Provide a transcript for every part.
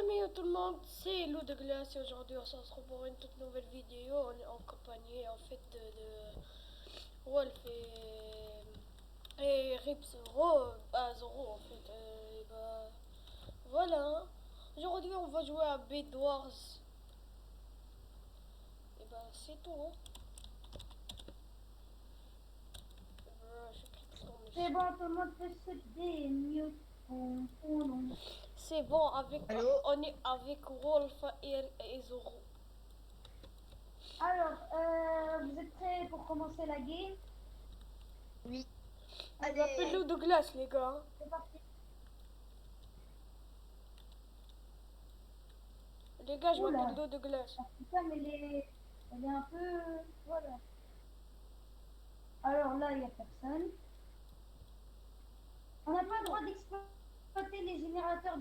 amis, tout le monde, c'est Lou de Glace et aujourd'hui on se retrouve pour une toute nouvelle vidéo en compagnie en fait de Wolf et Rip Zoro, Zoro en fait. Et bah voilà, aujourd'hui on va jouer à Bed Wars. Et bah c'est tout. J'ai pris tout le temps, mais C'est bon, tout le monde peut se démute. c'est bon, avec Allô? on est avec Wolf et Zoro. Alors, vous êtes prêts pour commencer la game? Oui. On m'appelle Lou de Glace les gars. C'est parti. Les gars, je Oula. m'appelle Lou de Glace. Ah, putain, mais elle est un peu... Voilà. Alors là, il n'y a personne. On n'a pas le droit d'exploiter les générateurs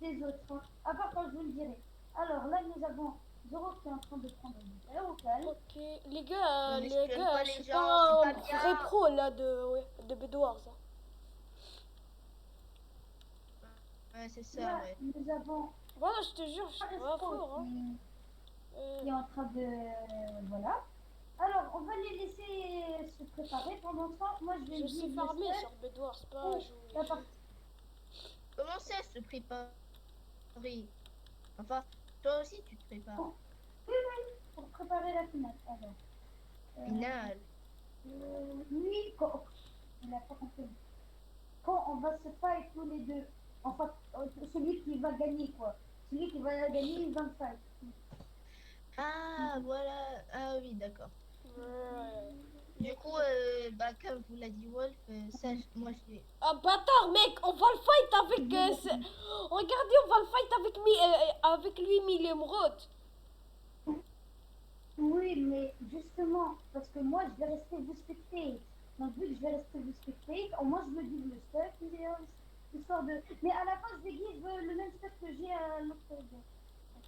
des autres, hein, à part quand je vous le dirai. Alors là, nous avons Zoro qui est en train de prendre une terre au calme. Ok, les gars, On espionne pas je les suis gens, pas un c'est pas bien. vrai pro là de Bed Wars. Hein. Ouais, c'est ça, Là, ouais. nous avons Voilà, je te jure, je suis pas Aresto fort. Hein. qui est en train de... Voilà. Alors, on va les laisser se préparer. Pendant ce temps, moi, je vais Je me sais vide farmer le sur Bed Wars, pas pour jouer. la partie. Comment ça se prépare? Enfin, toi aussi tu te prépares. Oui, oui, pour préparer la finale. Alors, Finale. lui, quand... Il a pas compris. Quand on va se fight tous les deux, enfin, celui qui va gagner, quoi. Celui qui va gagner, il va me fight. Ah, voilà. Ah oui, d'accord. Ouais. Du coup, bah, comme vous l'a dit Wolf, ça, moi je vais... Ah bâtard mec, on va le fight avec... Regardez, on va le fight avec lui, Mille Émeraude. Oui, mais justement, parce que moi, je vais rester vous spectate. Donc, vu que je vais rester vous spectate, au moins, je me dis le stuff, histoire de... Mais à la fin, je vais give le même stuff que j'ai à l'autre gars.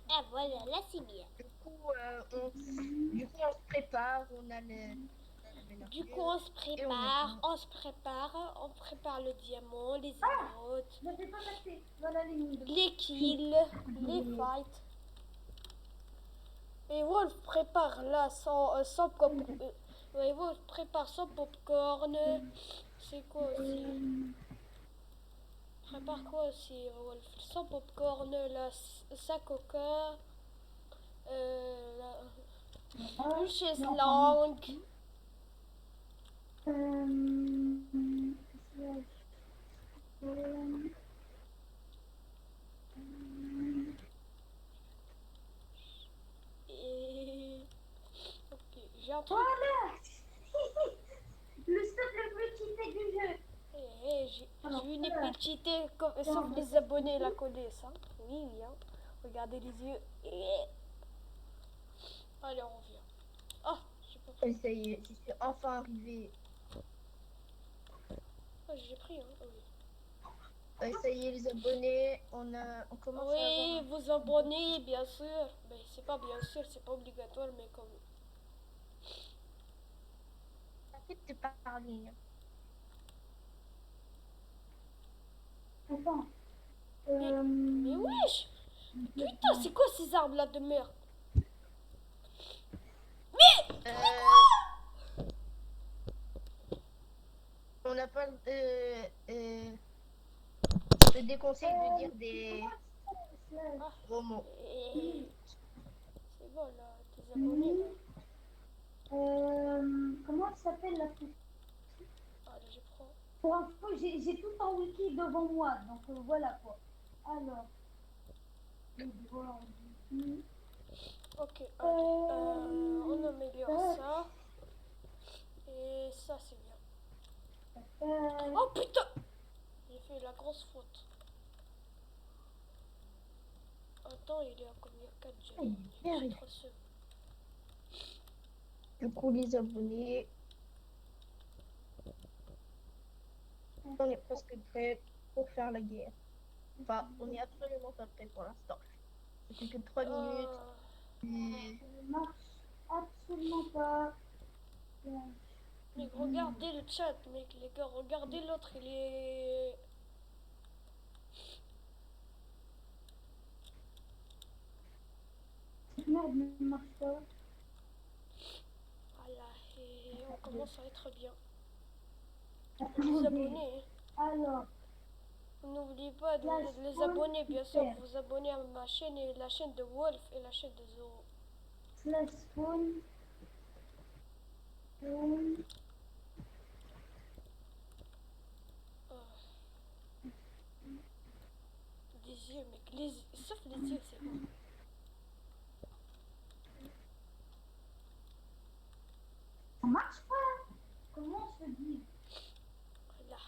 Ah voilà, là c'est bien. Du coup, on se prépare, on a le... Du coup, on se prépare le diamant, les émeraudes, Je ne vais pas passer. Voilà les nuits. les kills, les fights. Et Wolf prépare là sans Wolf prépare son popcorn. C'est quoi aussi? Prépare quoi aussi Wolf? Son popcorn, sa coca, une chaise longue. Et... Ok, j'ai un truc. Voilà. Le stuff le plus cheaté du jeu. J'ai une épicité sauf les abonnés la connaissent. Hein. Oui, oui. Hein. Regardez les yeux. Allez, on revient. Ah, j'ai pas pris. Ça y est, je suis enfin arrivé. Ah, j'ai pris, hein. Ah, oui. Ça y est, les abonnés, on commence à Oui, avoir... vous abonnez, bien sûr. Mais c'est pas bien sûr, c'est pas obligatoire, mais comme. Arrête de parler. Attends. Mais wesh! Putain, c'est quoi ces arbres là de merde? On n'a pas... je te déconseille de dire des Ah, gros mots. c'est bon là, tes abonnés là. Comment elle s'appelle la petite? Allez, je prends. Pour info, j'ai tout en wiki devant moi, donc voilà quoi. Alors, Ok, on améliore ça. Et ça, c'est bien. Oh putain! J'ai fait la grosse faute. Attends, il est à combien? 4 j'ai 3 secondes. Du coup, les abonnés, on est presque prêt pour faire la guerre. Enfin, on est absolument pas prêt pour l'instant. Ça fait que 3 minutes. Et... ça marche absolument pas. Mec, regardez le chat, mec, les gars, regardez l'autre, il est... merde ne marche pas. Voilà, et on commence à être bien. Les Attendez. abonnés, Alors, n'oubliez pas de la les spawn, abonner, bien sûr, super. vous abonner à ma chaîne et la chaîne de Wolf et la chaîne de Zoro. Slash spawn. Spawn. Oh, des yeux, mec, sauf les yeux, c'est bon. Ça marche pas. Comment on se dit? Voilà.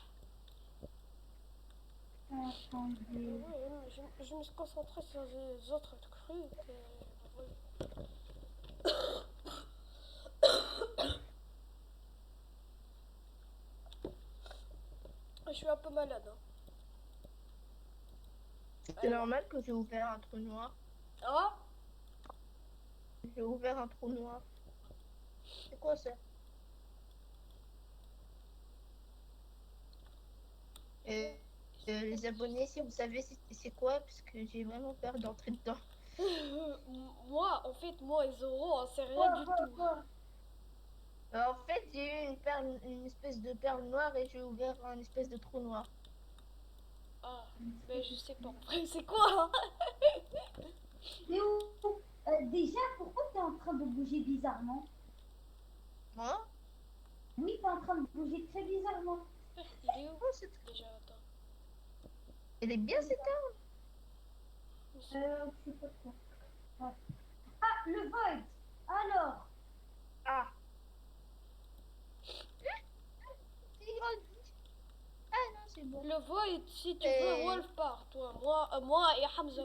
Attendez. Ouais, je me suis concentrée sur les autres trucs. Voilà. Je suis un peu malade. Hein. C'est normal que j'ai ouvert un trou noir. Ah, J'ai ouvert un trou noir. C'est quoi ça? Les abonnés, si vous savez c'est quoi, parce que j'ai vraiment peur d'entrer dedans. moi, en fait, moi et Zoro, on sait rien Quoi, du quoi, tout. quoi? En fait, j'ai eu une espèce de perle noire et j'ai ouvert un espèce de trou noir. Ah, mais je sais pas. En vrai, c'est quoi? T'es où? Déjà, pourquoi t'es en train de bouger bizarrement? Moi? Oui, t'es en train de bouger très bizarrement. Il est où? Oh, Déjà, attends. elle est bien cette arme. Je sais pas quoi. Ouais. Ah, le void. Alors, Ah. C'est grandi. Ah non, c'est bon. Le void, si tu veux, Wolf part, toi. Moi et Hamza.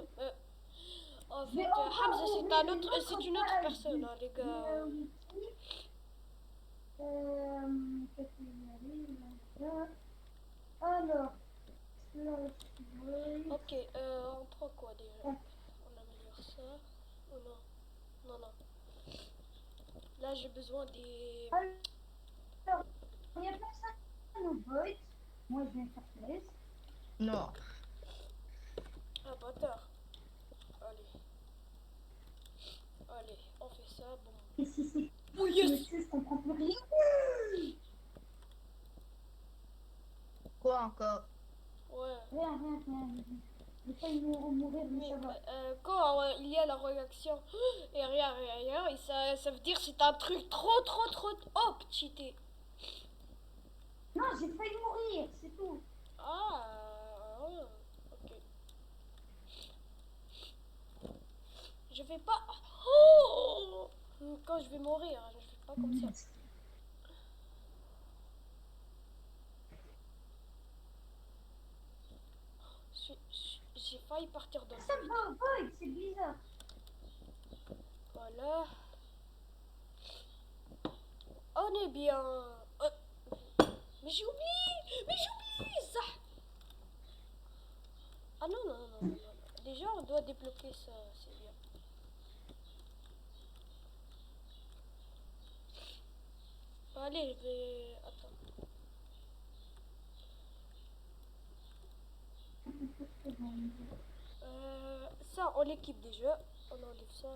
En mais fait, on va Hamza, ouvrir c'est une autre page. personne, hein, les gars. Wiki. Qu'est-ce qu'il y a là? Alors, slash void. Ok, on prend quoi déjà? Ah, On améliore ça. Oh non, non, non. Là, j'ai besoin des. Alors, il y a personne au void. Moi, je vais faire place. Non. Ah, bâtard. Allez. Allez, on fait ça, bon. Et si c'est Oh qui yes! me tue, je comprends plus rien. Quoi encore? Ouais. Rien. J'ai failli mourir, mais Mais ça va. quand il y a la réaction et rien, et ça veut dire que c'est un truc trop. Oh, petit thé. Non, j'ai failli mourir, c'est tout. Ok. Je vais pas. Oh! Quand je vais mourir, hein, je vais pas comme ça. J'ai failli partir dans le Ça vide. va au void, c'est bizarre. Voilà. On est bien. Mais j'ai oublié ça. Ah non. Déjà, on doit débloquer ça, c'est bien. Allez, je vais. Attends. Ça, on l'équipe déjà. On enlève ça.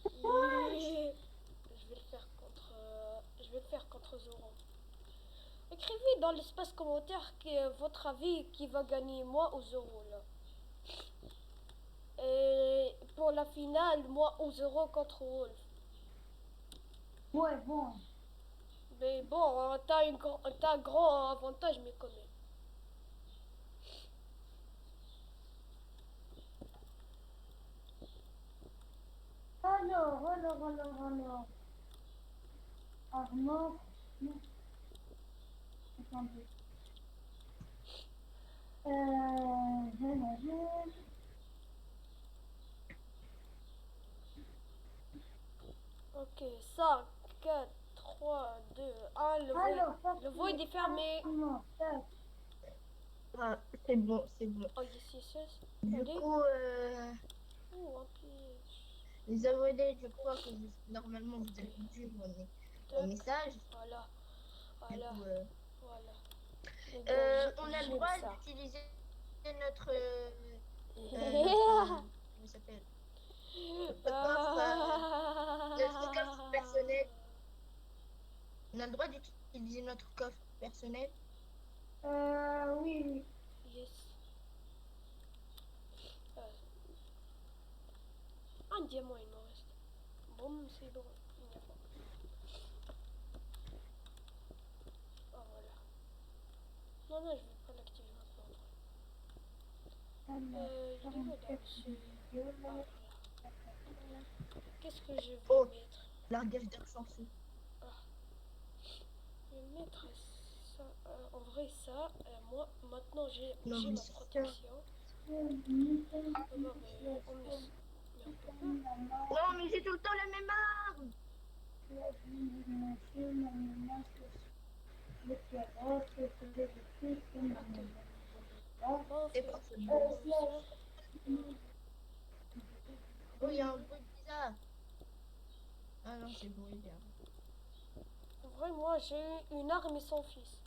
Et je vais le faire contre Zoro. Écrivez dans l'espace commentaire votre avis qui va gagner, moi ou Zoro là. Et pour la finale, moi ou Zoro contre Wolf. Ouais, bon. Mais bon, t'as un grand avantage, mais quand même. Alors. Armor. Non. Attendez. Euh... Ok, 5, 4, 3, 2, 1, Alors, le void est fermé. armor, tac. Ah, c'est bon, c'est bon. Oh, yes. Du Allez. coup, Oh, ok. les abonnés, je crois que normalement vous avez vu mon message. Voilà. Du coup, Les gars, on a le j'aime droit ça. d'utiliser notre, comment il s'appelle? Notre coffre personnel. On a le droit d'utiliser notre coffre personnel. Oui, oui. Yes. Un diamant il me reste. Bon, c'est bon. Il n'y a pas. Ah voilà. Non, non, je vais pas l'activer maintenant. Il est où là, monsieur? Ah voilà. Qu'est-ce que je vais Oh, mettre? largage d'air chanceux. Je vais mettre ça. En vrai, ça. Moi, maintenant, j'ai Non, mais ma c'est ça. protection. Oh, bah, mais on me laisse. Mais on peut pas. Non, mais j'ai tout le temps la même arme. Bon, on Et fait pas du seulement. coup comme ça. Oh, il y a un bruit bizarre. Ah non, c'est bon, il est là. En vrai, moi, j'ai une arme et son fils.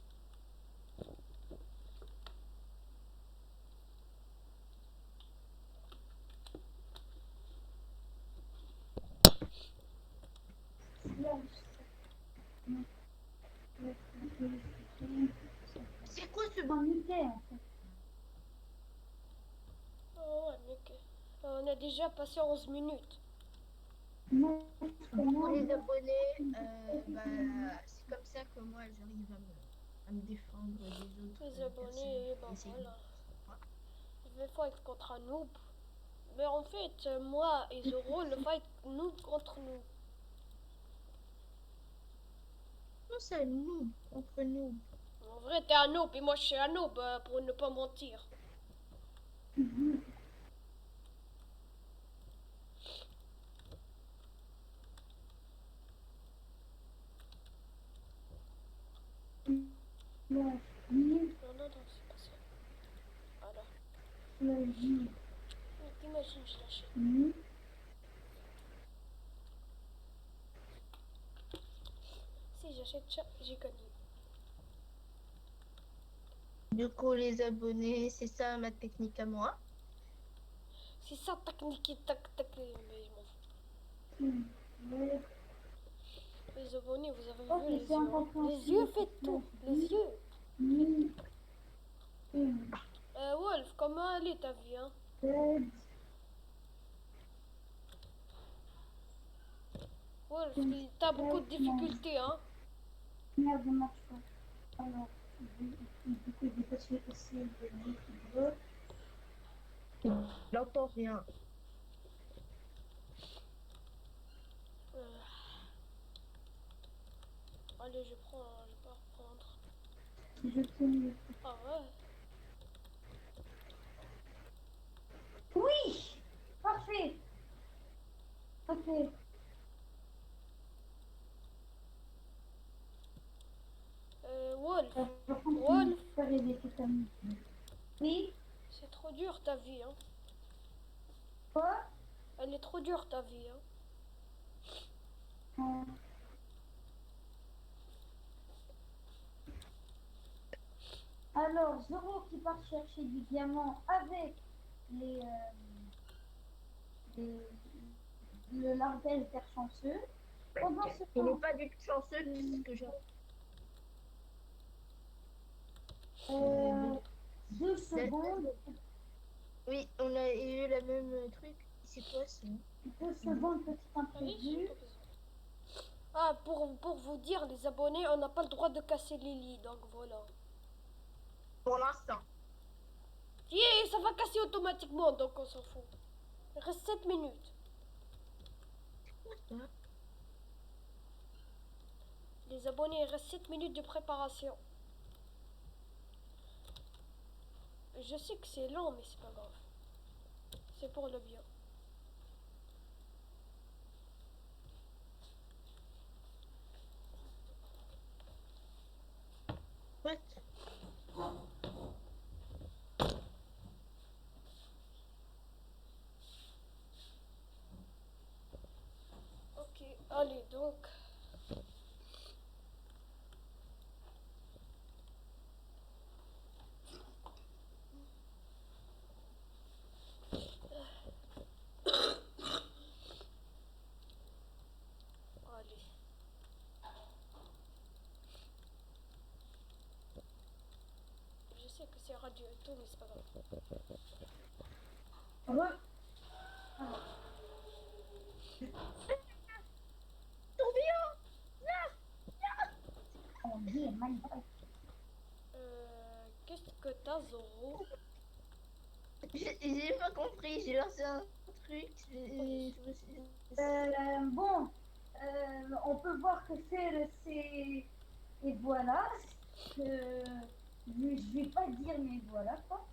C'est quoi ce En Ikea, en fait. Oh, ouais, mec. On a déjà passé 11 minutes. Non, Pour les abonnés, c'est comme ça que moi j'arrive à me défendre des autres Les abonnés, bah essayer voilà. de- Je vais fight contre un noob. Mais en fait, moi et Zoro, le fight noob contre nous. Non, c'est nous, entre nous. En vrai, t'es un noob et moi je suis un noob, pour ne pas mentir. Non, non, non, c'est pas ça. Voilà. Mais t'imagines, je l'achète. Si j'achète ça, j'ai gagné. Du coup, les abonnés, c'est ça ma technique à moi. C'est ça, technique, tac, mais je m'en fous. Les abonnés, vous avez vu les yeux, hein? Les yeux, faites tout. Les yeux. Wolf, comment elle est ta vie, hein? Wolf, t'as beaucoup de difficultés, hein? Merde, ça marche pas. Alors, du coup, j'ai passé aussi de J'entends rien. Allez, je vais pas reprendre. Je sais. Ah ouais? Oui! Parfait! Ok. Wolf, Je vais Wolf, faire aider cette amie. Oui? c'est trop dur ta vie, hein? Quoi? Elle est trop dure ta vie, hein? Alors, Zoro qui part chercher du diamant avec les, les- le largage d'air chanceux. Pendant ce Il n'est temps, pas du tout chanceux puisque j'ai... 2 secondes. Oui, on a eu la même truc. C'est quoi ça? 2 secondes, petit Allez, j'ai imprévu. pas besoin. Ah, pour vous dire, les abonnés, on n'a pas le droit de casser les lits, donc voilà. Pour l'instant. Yeah, ça va casser automatiquement, donc on s'en fout. Il reste 7 minutes. Les abonnés, il reste 7 minutes de préparation. Je sais que c'est lent, mais c'est pas grave. C'est pour le bien. What? Ok, allez donc. radio et tout, mais c'est pas grave. Tourbillon! Oh, yeah, magnifique. Qu'est-ce que t'as, Zoro? J'ai pas compris, j'ai lancé un truc. Je me suis... Bon, on peut voir que c'est... Et voilà. Je vais pas dire, mais voilà quoi.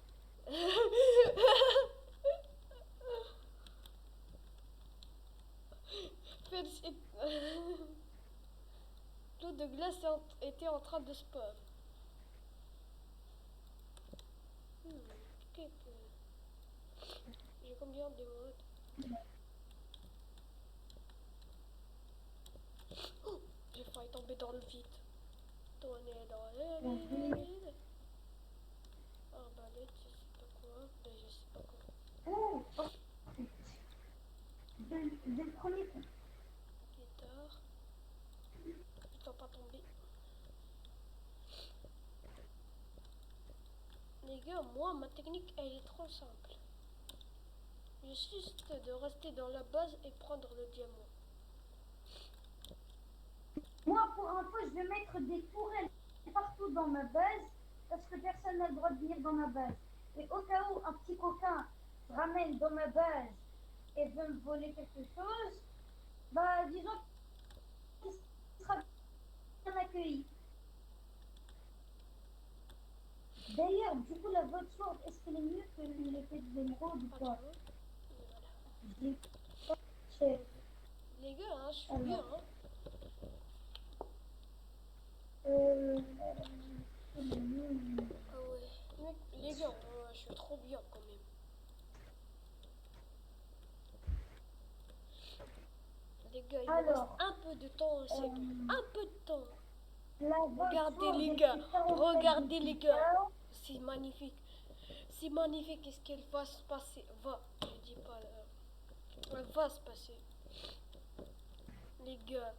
L'eau de glace était en train de spawn. Ok. J'ai combien d'émeraudes? Oh, j'ai failli tomber dans le vide. Tourner dans le vide. Arbalète, je sais pas quoi. Ben, je sais pas quoi. Oh, dès le premier coup. Guitare. Ils sont pas tombés. Les gars, moi, ma technique, elle est trop simple. Il suffit juste de rester dans la base et prendre le diamant. Moi, pour info, je vais mettre des tourelles partout dans ma base parce que personne n'a le droit de venir dans ma base. Et au cas où un petit coquin se ramène dans ma base et veut me voler quelque chose, bah disons qu'il sera bien accueilli. D'ailleurs, du coup, la votre sword, est-ce qu'elle est mieux que l'épée de l'émeraude ou pas? Attends. J'ai pas fait. Les gars, hein, je suis Alors. bien. Hein. Ah ouais. Mec, les gars, je suis trop bien quand même. Les gars, il me reste Alors, un peu de temps, c'est tout. Un peu de temps. la Regardez votre les sword gars, est 47 regardez les gars. d'équipage. C'est magnifique. C'est magnifique. Qu'est-ce qu'il va se passer? Je dis pas là. Elle va se passer. Les gars,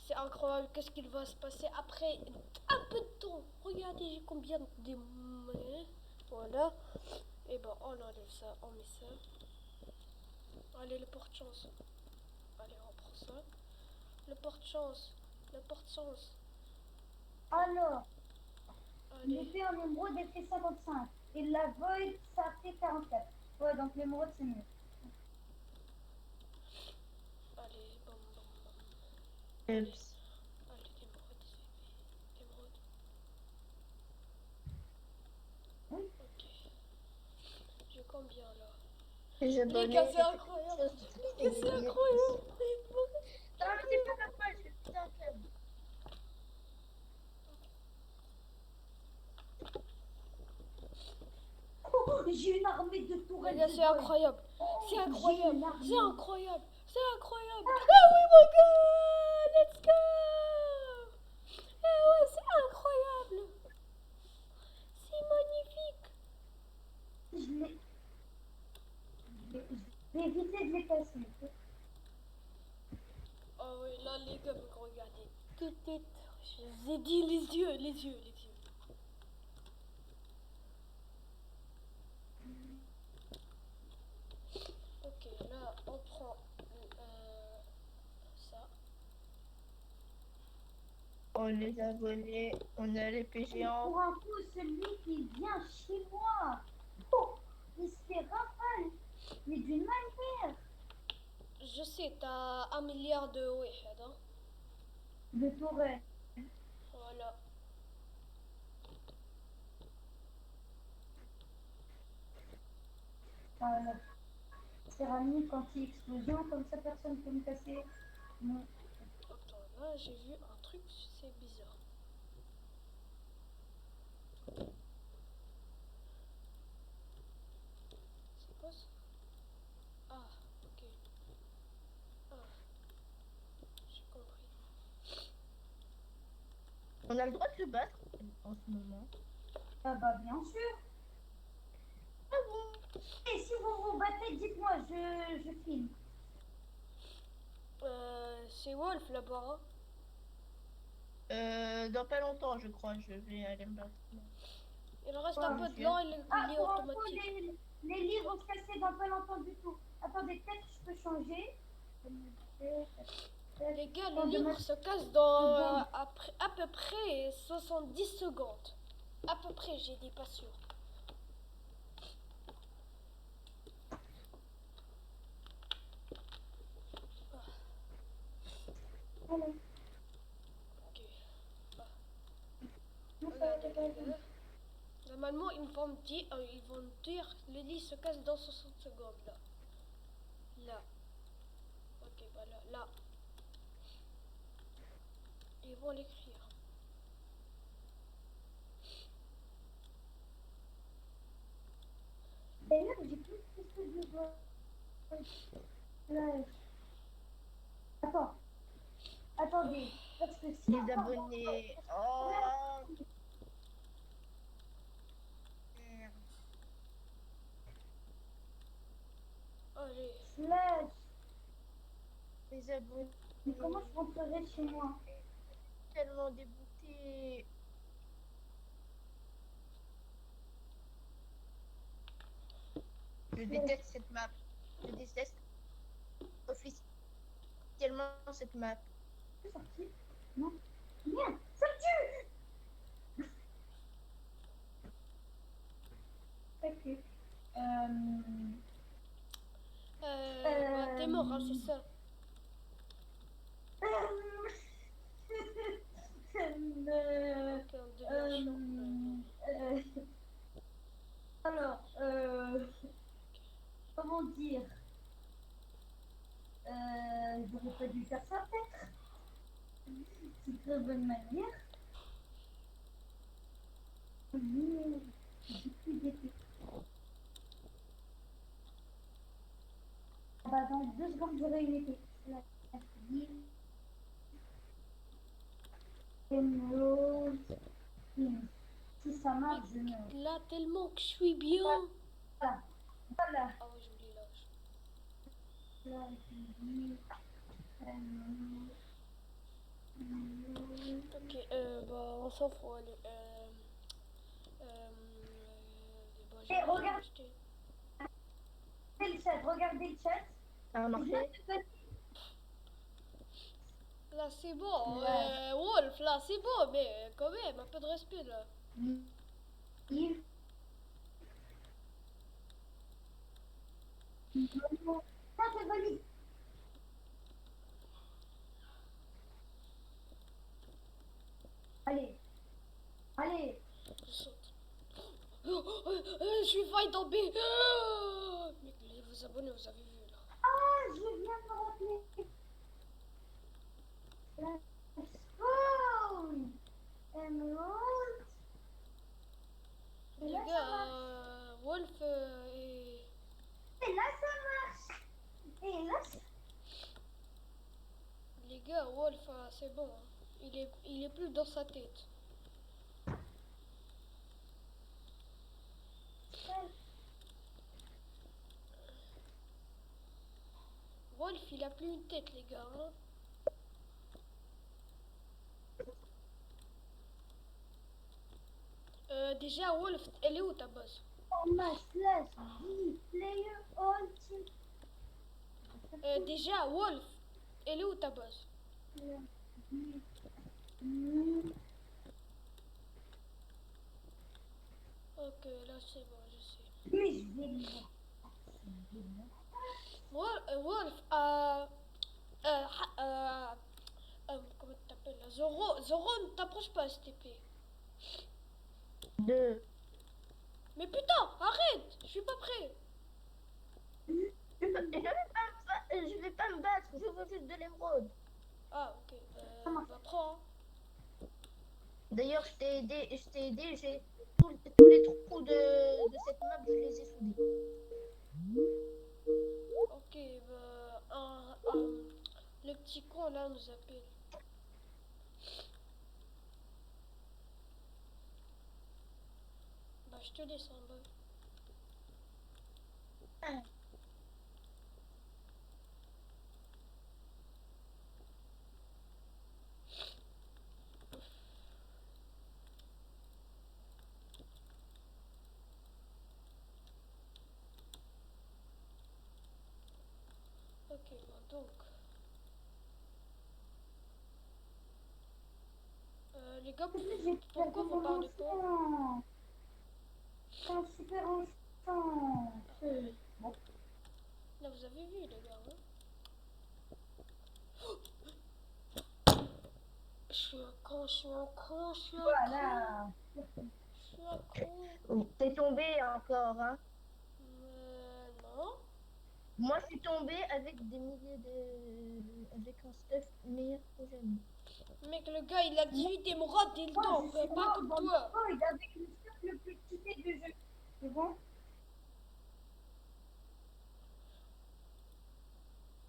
c'est incroyable. Qu'est-ce qu'il va se passer après un peu de temps? Regardez, j'ai combien de... Voilà. Et ben, on enlève ça, on met ça. Allez, le porte-chance. Allez, on prend ça. Le porte-chance. Le porte-chance. Alors, Allez. l'épée en émeraude, elle fait 55. Et la void, ça fait 44. Ouais, donc l'émeraude, c'est mieux. Allez, bam, bam, bam. Oups. Allez, l'émeraude. Oui. Ok. J'ai combien là? J'ai Les donné gars, c'est quelque incroyable. chose Les gars, c'est incroyable. Non, mais c'est pas normal, je suis un club. Oh, j'ai une armée de Les tourelles. gars, de c'est void. incroyable. C'est J'ai incroyable. une armée. C'est incroyable. C'est incroyable. Ah oui, mon gars. Let's go. Eh ouais, c'est incroyable. C'est magnifique. Je vais éviter de les casser. Oh oui, là, les gars, vous regardez. Je vous ai dit les yeux, les yeux, les yeux. Ok, là, on prend ça. On les a volés, on a l'épée géante. Pour un coup, celui qui vient chez moi, oh, il se fait rafale. Mais d'une manière. Je sais, t'as 1 milliard de wahed, hein. De tourelles. Voilà. Voilà. Céramique, anti-explosion, comme ça personne ne peut me casser. Non. Attends, là, j'ai vu un truc, c'est bizarre. C'est quoi ça? Ah, ok. Ah, j'ai compris. On a le droit de se battre en ce moment. Ah bah bien sûr. Ah bon? Et si vous vous battez, dites-moi, je filme. C'est Wolf là-bas, hein. Dans pas longtemps, je crois, je vais aller me battre. Il reste un peu de l'eau, il Ah, est pour info, automatique. les livres cassés dans pas longtemps du tout. Attendez, peut-être que je peux changer. Les gars, Attends, le livre dommage. se casse dans Bon. à peu près 70 secondes. À peu près, j'ai dit pas sûr. Allez. Ok. Non, ça va, Regardez, ça va, les gars. Normalement, ils vont me dire le lit se casse dans 60 secondes. Là. Là. Ok, voilà. Là. Ils vont l'écrire. D'ailleurs, j'ai plus de ce que je vois. Là. Attends. Attendez. Parce que si Les on part dans- abonnés. Oh. Merde. Allez. Slash. Les abonnés. Mais comment je rentrerai chez moi? Tellement dégoûté. Je déteste cette map. Je déteste officiellement cette map. C'est sorti? Non. Merde, ça me tue! Ok. Bah, t'es mort, hein, c'est ça. Ok, on devient chaud. Alors, comment dire? J'aurais pas dû faire ça peut-être. C'est une très bonne manière. Mais j'ai plus d'épée. Ah bah dans 2 secondes j'aurai une épée. Là, Emerald. Si ça marche, je meurs. Là, tellement que je suis bien. Voilà. Voilà. Ah ouais, j'oublie l'âge. Là, Emerald. Ok, bah, on s'en fout, allez. Bah, j'ai Et rien regarde. acheté. Regardez le chat. Ça a marché. Là, c'est bon. Ouais. Wolf, là, c'est bon, mais quand même, un peu de respect, là. Yves. Ça, c'est valide. Allez. Allez. Je saute. Je suis failli tomber. Mais vous abonnez, vous avez vu, là. Ah, je viens de me rappeler. La spawn. Emerald. Et Les là, ça gars, marche. Wolf et... Et là, ça marche. Et là, ça... Les gars, Wolf, c'est bon. Hein. Il est plus dans sa tête. Wolf, il a plus une tête, les gars. Hein. Déjà, Wolf, elle est où ta boss? On m'a slash D player all team. Déjà, Wolf, elle est où ta boss? Ok, là c'est bon, je sais. Mais je vais le voir. Wolf, comment tu t'appelles là? Zoro, ne t'approche pas, s'il te plaît. 2. Mais putain, arrête, je suis pas prêt. Je vais pas me battre, je veux juste de l'émeraude. Ah, ok, bah prends. Hein. D'ailleurs, je t'ai aidé, j'ai tous les trous de cette map, je les ai soudés. Ok, bah, le petit con là nous appelle. Bah, je te laisse en bas. Ah. gars, En plus, j'ai pourquoi perdu vous mon parlez pas? enfant. C'est un super enfant. Bon, Là, vous avez vu, les gars. Hein? Je suis un con, je suis un con, je suis un con. voilà. Je suis un con. T'es tombé encore, hein. Non. Moi, je suis tombée avec des milliers de... avec un stuff meilleur que jamais. Mec, le gars, il a 18 émeraudes dès le Moi, temps, je suis pas mort comme dans le toi. void avec le stuff le plus cheaté du jeu. C'est bon?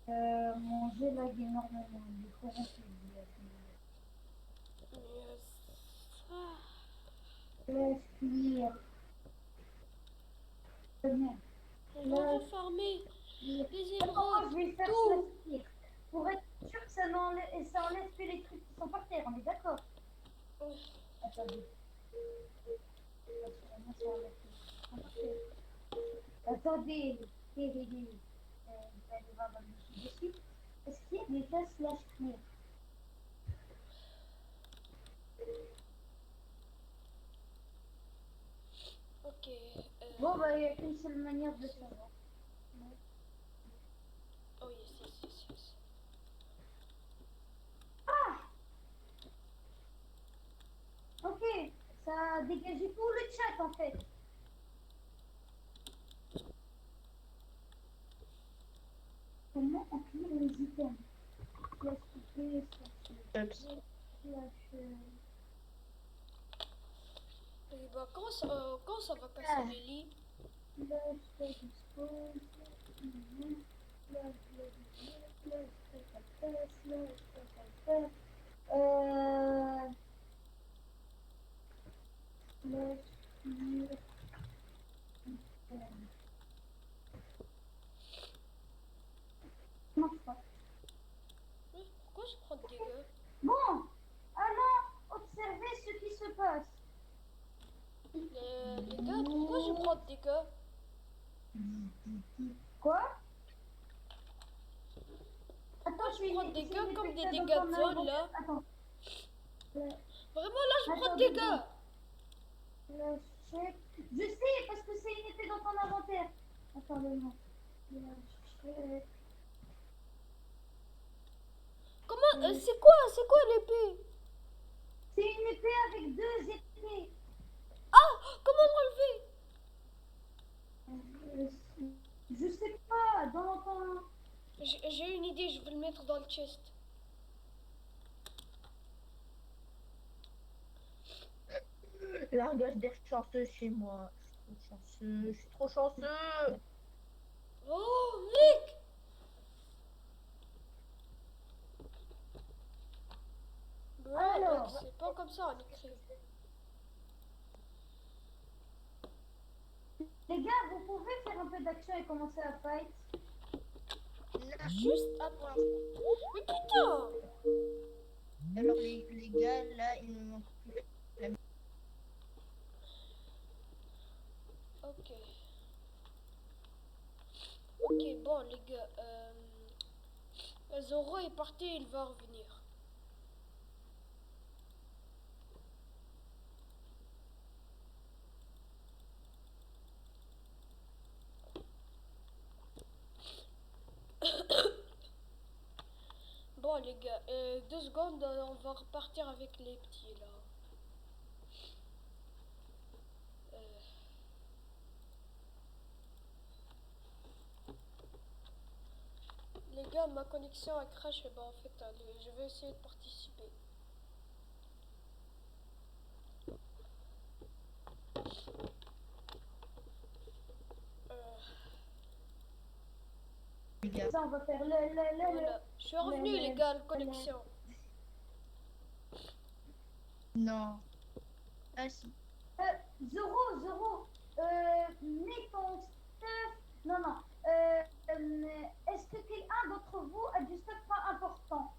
Mon jeu lag énormément. Il est corrompu. Mais ça... Laisse cuire. C'est bien. On va refarmer les Attends, émeraudes, je vais faire tout. slash clear. Pour être sûr que ça enlève que les trucs qui sont par terre, on est d'accord? Attendez. Naturellement, ça enlève que les trucs qui sont par terre. Attendez, Terry, je vais aller voir dans le dessus de suite. Est-ce qu'il y a des cas slash clear? Ok. Bon, bah, il n'y a qu'une seule manière de savoir. Oh yes. Ah! Ok, ça a dégagé tout le chat en fait. Comment emplir les items? Slash couper, Ups. slash... Et bah, quand ça va casser les lits? slash dispose, slash Pourquoi je prends des dégâts? Bon, allons observer ce qui se passe. Les gars, pourquoi je prends des dégâts? Quoi? Pourquoi je prends des dégâts comme des dégâts dégâts de zone là? Attends. Vraiment là, je prends Attends, des dégâts. Check. Je sais, parce que c'est une épée dans ton inventaire. Attendez-moi. Comment? C'est quoi l'épée? C'est une épée avec deux épées. Ah! Comment l'enlever? Je sais pas, dans ton... J'ai une idée, je vais le mettre dans le chest. Largage des chanceux chez moi. Je suis trop chanceux. Oh, mec! Alors. C'est pas comme ça on écrit. Les gars, vous pouvez faire un peu d'action et commencer à fight. Juste Attends. Mais putain! Alors les gars, là, il me manque plus. Ok. Ok, bon les gars, Zoro est parti, il va revenir. Bon les gars, 2 secondes, on va repartir avec les petits là. Les gars, ma connexion a crash, et ben en fait, je vais essayer de participer. Les gars. Ça, on va faire Voilà. Je suis revenu les gars, la connexion. Non. Ah si. Zoro, mets ton stuff. Non, non. Est-ce que quelqu'un d'entre vous a du stuff pas important?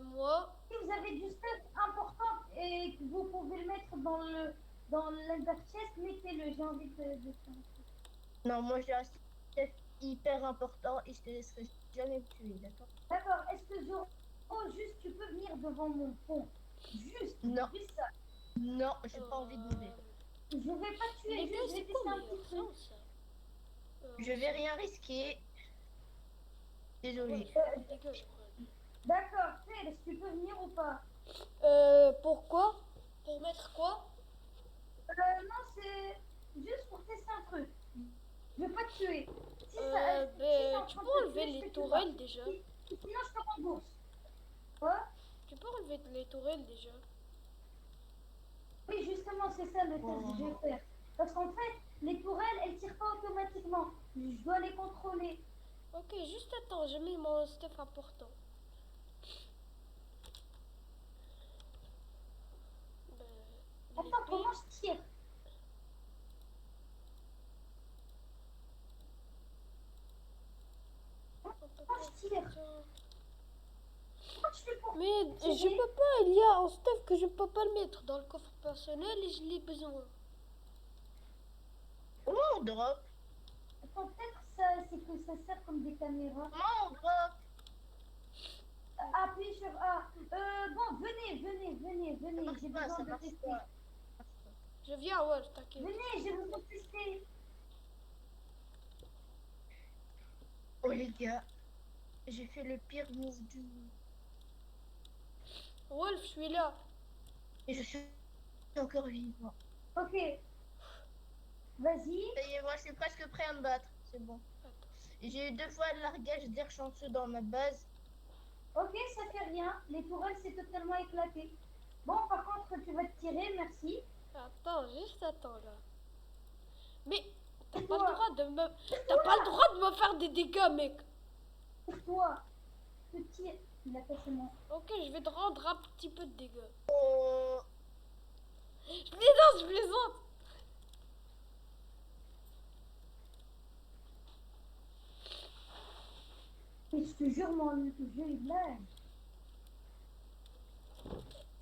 Moi, Si vous avez du stuff important et que vous pouvez le mettre dans l'ender chest, mettez-le. J'ai envie de faire. Non, moi j'ai un chef hyper important et je te laisserai jamais me tuer, d'accord? D'accord. Est-ce que Zoro, juste tu peux venir devant mon pont? Juste, Non. juste ça. Non, j'ai pas envie de mourir. Je vais pas tuer, Les gars, juste, je c'est vais quoi tester un meilleur petit truc. sens, ça Je vais rien risquer. Désolé. Les gars, je prends. D'accord, Félix, tu peux venir ou pas? Pourquoi? Pour mettre quoi? Non, c'est juste pour tester un truc. Je vais pas te tuer. Si ça, si c'est en Tu train peux de te enlever tuer, je les te tue pas. tourelles déjà. Sinon, je te rembourse. Quoi? Tu peux enlever les tourelles déjà. Oui, justement, c'est ça le test que je vais faire. Parce qu'en fait, les tourelles, elles tirent pas automatiquement. Je dois les contrôler. Ok, juste attends, je mets mon stuff important. Attends, L'épée. comment je tire? Comment je tire? Comment je fais pour Mais je tirer? peux pas, il y a un stuff que je peux pas le mettre dans le coffre personnel et je l'ai besoin. Comment on drop? Attends, peut-être ça, c'est que ça sert comme des caméras. Comment on drop? Appuyez sur A. Bon, venez. J'ai Ça besoin de marche tester. pas. Je viens, ouais, t'inquiète. Venez, je vais vous tester. Oh les gars, j'ai fait le pire move du monde. Wolf, je suis là. Et je suis encore vivant. Ok. Vas-y. Ça y est, moi je suis presque prêt à me battre. C'est bon. J'ai eu 2 fois le largage d'air chanceux dans ma base. Ok, ça fait rien. Les tourelles, c'est totalement éclaté. Bon, par contre, tu vas te tirer, merci. Attends, juste attends là. Mais t'as Et pas toi? le droit de me. T'as pas le droit de me faire des dégâts, mec. Pour toi, je te tire. Il a cassé mon. Ok, je vais te rendre un petit peu de dégâts. Oh, Je plaisante. Et je te jure, mon jeu, il lâche.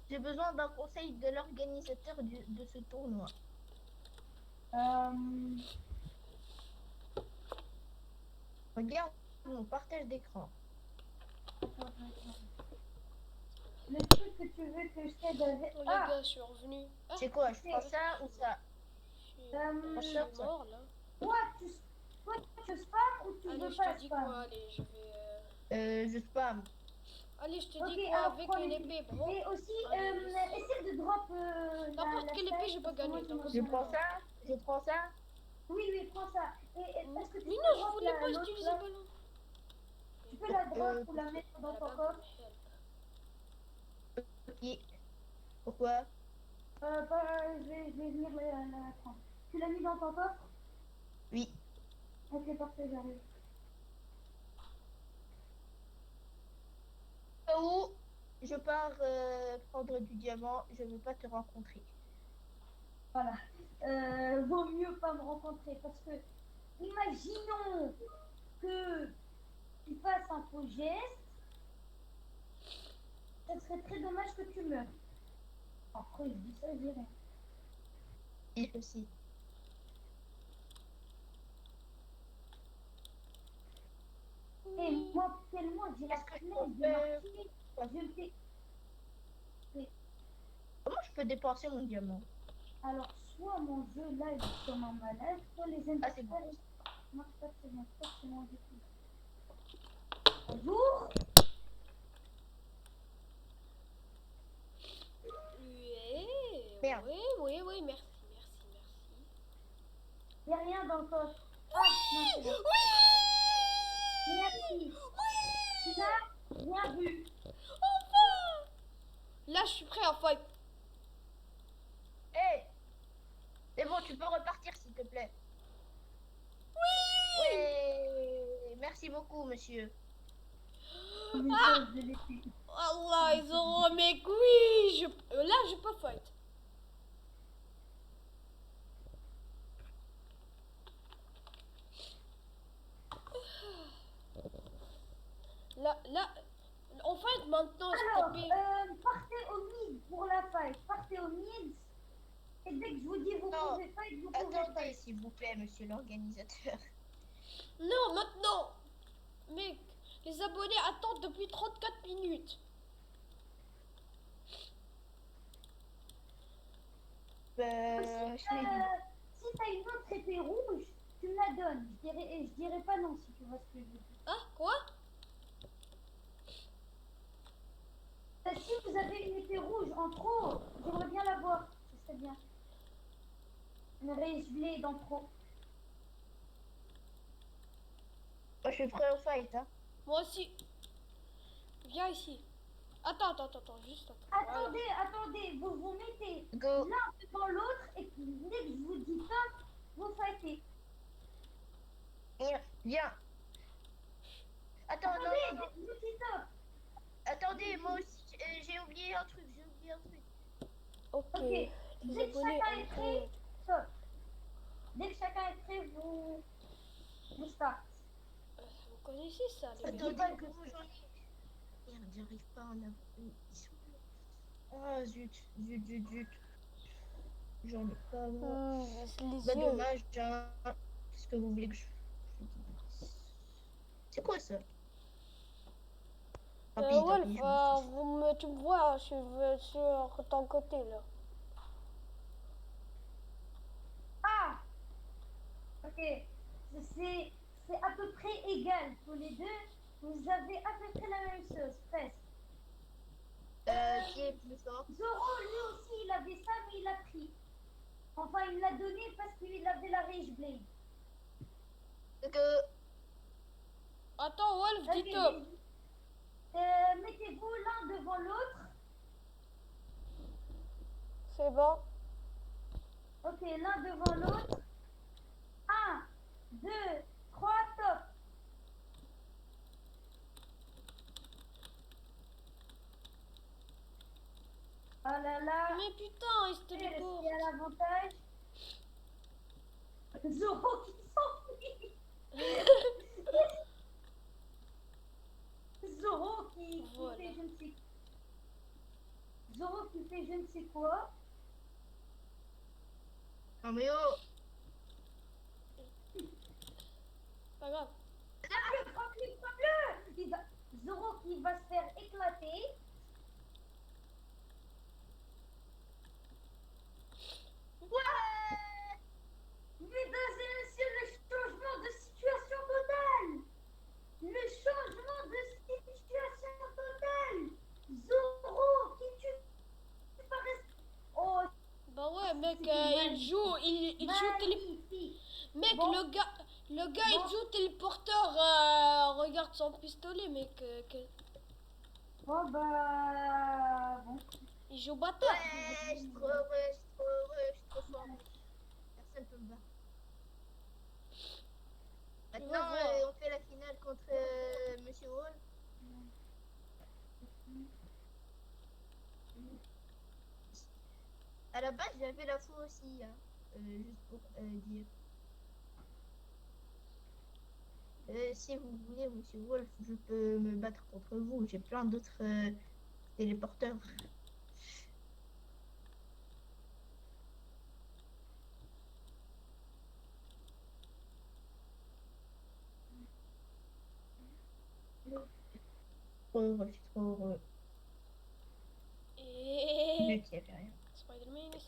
j'ai besoin d'un conseil de l'organisateur de ce tournoi. Regarde mon partage d'écran. Le truc que tu veux que je t'aide avec. Oh, les Ah, gars, je suis revenu. Ah, C'est quoi? Je prends ça ou ça? je suis mort là. toi, tu spam ou tu Allez, veux je pas te dis spam? quoi, allez, je vais. Je spam. Allez, je te Ok, dis quoi alors avec prends une les- épée, bro. Et aussi, Allez, essaie de drop N'importe quelle épée, je peux parce que moi, gagner, je me donc Je reviens. prends ça? Je prends ça? Oui, prends ça. Et est-ce que tu Mais peux non, je drop voulais pas l'autre, utiliser là? ballon. Tu peux la drop ou la mettre dans La ton bague, coffre? Ok. Pourquoi? Je vais venir la prendre. Tu l'as mis dans ton coffre? Oui. Ok, parfait, j'arrive. Où je pars prendre du diamant, je veux pas te rencontrer. Voilà. Vaut mieux pas me rencontrer parce que, imaginons que tu fasses un faux geste, ça serait très dommage que tu meurs. Après, je dis ça, je dis rien. Et aussi. Et moi, tellement, j'ai la Qu'est-ce que je flemme de peux marquer. faire? Je me fais. Comment je peux dépenser mon diamant? Alors, soit mon jeu là, il est comme un malade, soit les Ah, c'est bon. interfaces ne marchent pas très bien. C'est pas très bien du tout. Bonjour. Merde. Oui, merci. Il n'y a rien dans le coffre. Ah, non, c'est bon. Merci. Tu n'as rien vu. Enfin! Là, je suis prêt à fight. Hé! C'est bon, tu peux repartir s'il te plaît. Oui! Ouais. Merci beaucoup, monsieur. Ah. Je l'ai fait. Allah, ils auront mec, oui! Là, je peux fight. Là, en fait, maintenant, Alors, je t'ai partez au mid pour la fight. Partez au mid. Et dès que je vous dis vous Non, pouvez fight, vous pouvez Attendez, fight. s'il vous plaît, monsieur l'organisateur. Non, maintenant! Mec, les abonnés attendent depuis 34 minutes. je l'ai dit. Si t'as une autre épée rouge, tu me la donnes. Je dirais pas non si tu vois ce que je veux dire. Ah, quoi? Si vous avez une épée rouge en trop, j'aimerais bien la voir. Ce serait bien. Une Rage Blade en trop. Moi, je suis prêt au fight, hein. Moi aussi. Viens ici. Attends, juste attends. Voilà. Attendez, vous vous mettez Go. l'un devant l'autre et dès que je vous dis top, vous fightez. Viens. Attends, Attendez, non. je vous dis top. Attendez, moi aussi, j'ai oublié un truc, Ok. Ok, Les dès que abonnés, chacun est prêt, stop. Dès que chacun est prêt, vous start. Vous connaissez ça, les gars? Attendez, que moi j'en ai. Merde, j'arrive pas à en avoir une. Ils sont là. Ah, zut. J'en ai pas, moi. Les Bah, yeux. dommage, hein. Qu'est-ce que vous voulez que je dise? C'est quoi ça? Tant pis, Wolf, je m'en fiche. tu me vois sur ton côté, là. Ah, ok. C'est à peu près égal tous les deux. Vous avez à peu près la même chose, presque. Qui est plus fort? Zoro, lui aussi, il avait ça, mais il l'a pris. Enfin, il l'a donné parce qu'il avait la Rage Blade. Donc, Attends, Wolf, Ok, dis top. mettez-vous l'un devant l'autre. C'est bon. Ok, l'un devant l'autre. 1, 2, 3, top. Oh là là. Mais putain, il se téléporte. Qui a l'avantage? Zoro qui s'enfuit. Zoro qui Voilà. fait je ne sais Zoro qui fait je ne sais quoi. non mais oh! Pas grave. Frappe-le. Zoro qui va se faire éclater. Ouais! Mesdames et messieurs, le changement de situation totale. Le changement de situation totale. Zoro qui tue par... Oh, Bah ouais, mec, C'était il joue magnifique. Mec, Bon. le gars, il Bon. joue téléporteur. Regarde son pistolet, mec. Bon, bah... Bon. Il joue batteur. Ouais, je suis trop heureux, je suis trop fort. Personne peut me battre. Maintenant, voir. on fait la finale contre Monsieur Hall. À la base, j'avais la foi aussi, hein, juste pour dire. Si vous voulez, Monsieur Wolf, je peux me battre contre vous. J'ai plein d'autres téléporteurs. Trop heureux, je suis trop heureux. Et... Mieux qu'il y avait rien. Spider-Man. Non!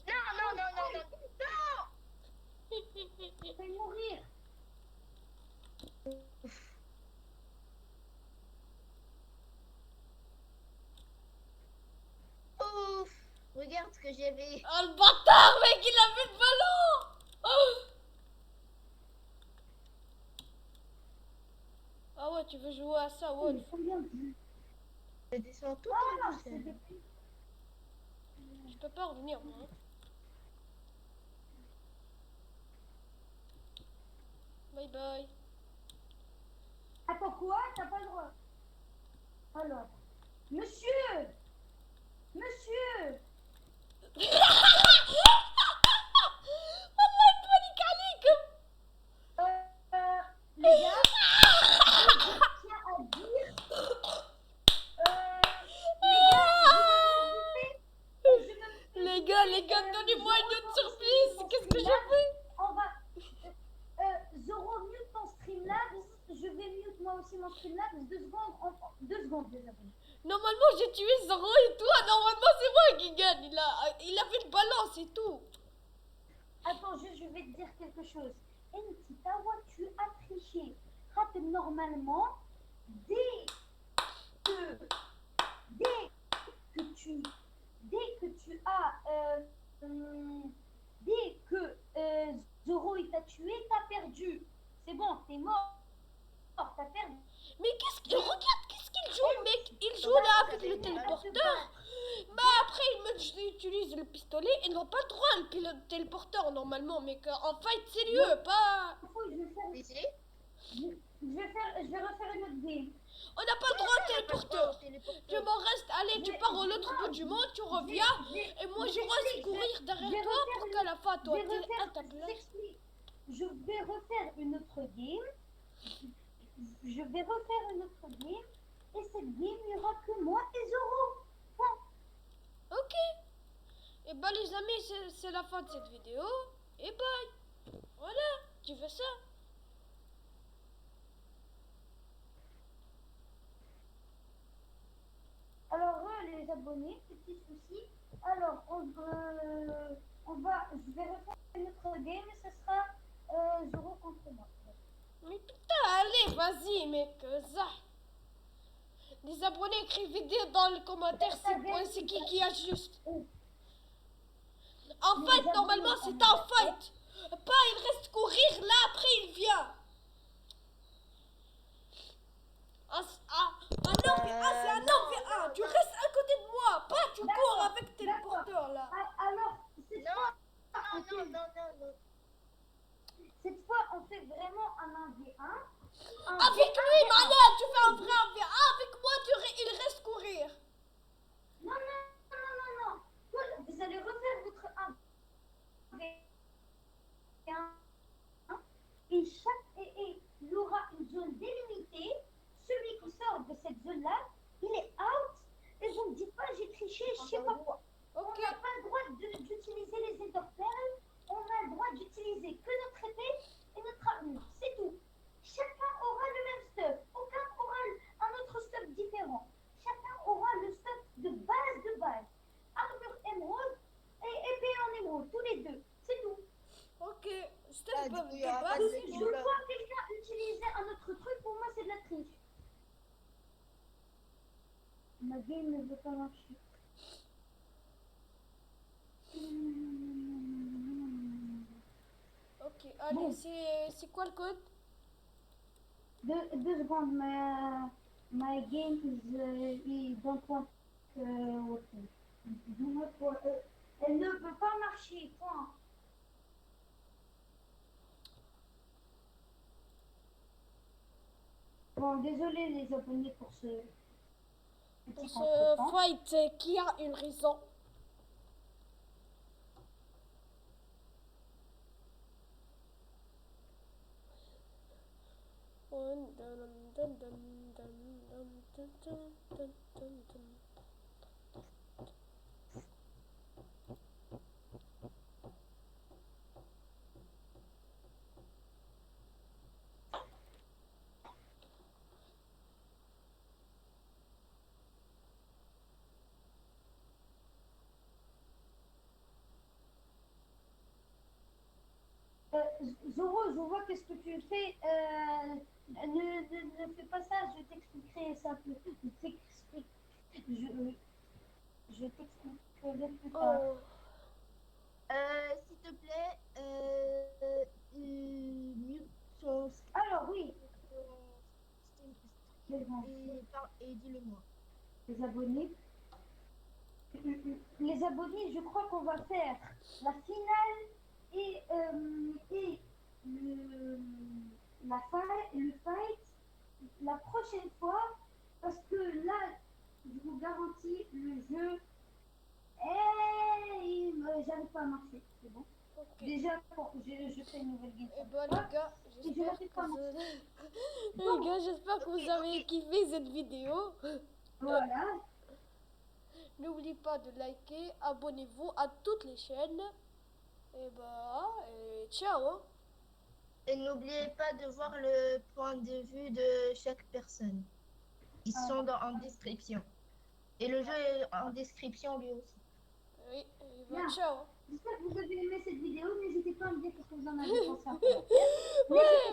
Je vais mourir. Ouf! Regarde ce que j'avais. Oh le bâtard, mec, il a fait le ballon. Oh. Ah ouais, tu veux jouer à ça, Wolf? Je descends tout Ah, en c'est douceur. des... Je peux pas revenir, moi. Hein. Bye bye. Attends quoi? T'as pas le droit. Alors. Monsieur! Monsieur! والله تبارك عليكم. Les gars, je tiens à dire... Les gars, donnez-moi une autre surprise. Qu'est-ce que j'ai fait? On va... Zoro, mute ton Streamlabs. Je vais mute moi aussi mon Streamlabs. 2 secondes, 2 secondes, les amis. Normalement, j'ai tué Zoro et toi. Normalement, c'est moi qui gagne. Il a fait le ballon, c'est tout. Attends, juste, je vais te dire quelque chose. Enti, Tawa, tu as triché. Rate normalement, dès que, dès que tu, dès que tu as, dès que Zoro il t'a tué, t'as perdu. C'est bon, t'es mort, t'as perdu. Mais regarde, qu'est-ce qu'il joue, mec? Il joue là avec le téléporteur. Bah après, il utilise le pistolet. Il n'a pas le droit le téléporteur normalement, mec. En fight sérieux, pas. Je vais faire, Ici, je vais refaire une autre game. On n'a pas le droit au téléporteur. Je m'en reste. Allez, tu pars à l'autre bout du monde, tu reviens. Et moi, je reste courir derrière toi pour qu'à la fin, toi, t'es à ta place. Je vais refaire une autre game. Je vais refaire une autre game. Et cette game, il n'y aura que moi et Zoro. Point. Ok. Et bah les amis, c'est la fin de cette vidéo. Et bye. Voilà, tu fais ça. Alors, les abonnés, petit souci. Alors, je vais refaire une autre game et ce sera Zoro contre moi. Mais putain, allez, vas-y, mec. Ça. Les abonnés écrivez dans les commentaires c'est qui ajuste. En fait, normalement, c'est un fight. Pas, il reste courir là, après il vient. C'est un 1v1. Tu restes à côté de moi. Pas, tu cours avec tes porteurs là. Alors, non. cette fois, on fait vraiment un 1v1. Avec lui, malade, tu fais un vrai 1v1. Avec moi, il reste courir. Non. Vous allez refaire votre 1v1. Et il y aura une zone délimitée. Celui qui sort de cette zone-là, il est out. Et vous ne dites pas, j'ai triché, je sais pas quoi. On n'a pas le droit d'utiliser les étoffes. On a le droit d'utiliser que notre épée et notre armure. C'est tout. Chacun aura le même stuff. Aucun aura un autre stuff différent. Chacun aura le stuff de base. Armure émeraude et épée en émeraude, tous les deux. C'est tout. Ok, c'était pas de Je vois quelqu'un utiliser un autre truc, pour moi c'est de la triche. Ma game ne veut pas marcher. Ok, allez, Bon. c'est quoi le code? 2 secondes, my game is don't want working. Elle ne peut pas marcher, point. Bon, désolé les abonnés pour ce Pour petit ce contretemps. fight qui a une raison. Zoro, je vois qu'est-ce que tu fais. Ne fais pas ça, je t'expliquerai ça plus. Je t'expliquerai plus tard. Oh. S'il te plaît, mute son Alors oui, et dis-le-moi. les abonnés. Les abonnés, je crois qu'on va faire la finale et le fight la prochaine fois, parce que là, je vous garantis, le jeu, j'arrive pas à marcher, c'est bon. Okay. Déjà, je fais une nouvelle game. Et bah les gars, j'espère que vous avez kiffé cette vidéo. Voilà. N'oubliez pas de liker, abonnez-vous à toutes les chaînes. Et bah, ciao hein. Et n'oubliez pas de voir le point de vue de chaque personne. Ils sont en description. Et le jeu est en description lui aussi. Oui, il va ciao. J'espère que vous avez aimé cette vidéo. N'hésitez pas à me dire ce que vous en avez pensé en commentaire. Ouais,